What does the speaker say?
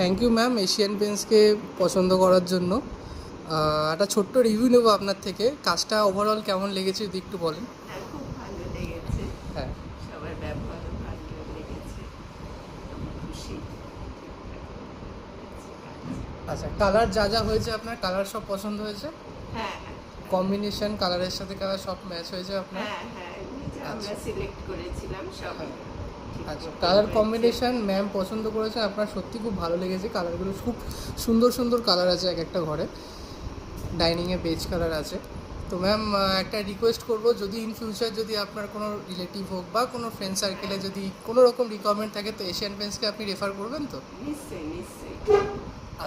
Thank you ma'am Asian পেন্টসকে পছন্দ করার জন্য। একটা ছোট্ট রিভিউ নেবো আপনার থেকে, কাজটা ওভারঅল কেমন লেগেছে যদি একটু বলেন। হ্যাঁ, খুব ভালো লেগেছে। হ্যাঁ, সবার ব্যবহারও ভালো লেগেছে। আমি খুশি। আচ্ছা কালার যা যা হয়েছে আপনার কালার সব পছন্দ হয়েছে? হ্যাঁ, হ্যাঁ, কম্বিনেশন কালারের সাথে কালার সব ম্যাচ হয়েছে আপনার? হ্যাঁ, হ্যাঁ, এমনি যে আমরা আচ্ছা সিলেক্ট করেছিলাম সব হ্যাঁ, ঠিক আচ্ছা মতন কালার হয়েছে। কম্বিনেশন ম্যাম পছন্দ করেছে, আপনার সত্যি খুব ভালো লেগেছে। কালারগুলো খুব সুন্দর সুন্দর কালার আছে এক একটা ঘরে। ডাইনিংয়ে বেজ কালার আছে। তো ম্যাম একটা রিকোয়েস্ট করব, যদি ইন ফিউচার যদি আপনার কোনো রিলেটিভ হোক বা কোনো ফ্রেন্ড সার্কেলে যদি কোনো রকম রিকোয়ারমেন্ট থাকে তো এশিয়ান পেন্টসকে আপনি রেফার করবেন তো? নিশ্চয়ই, নিশ্চয়ই।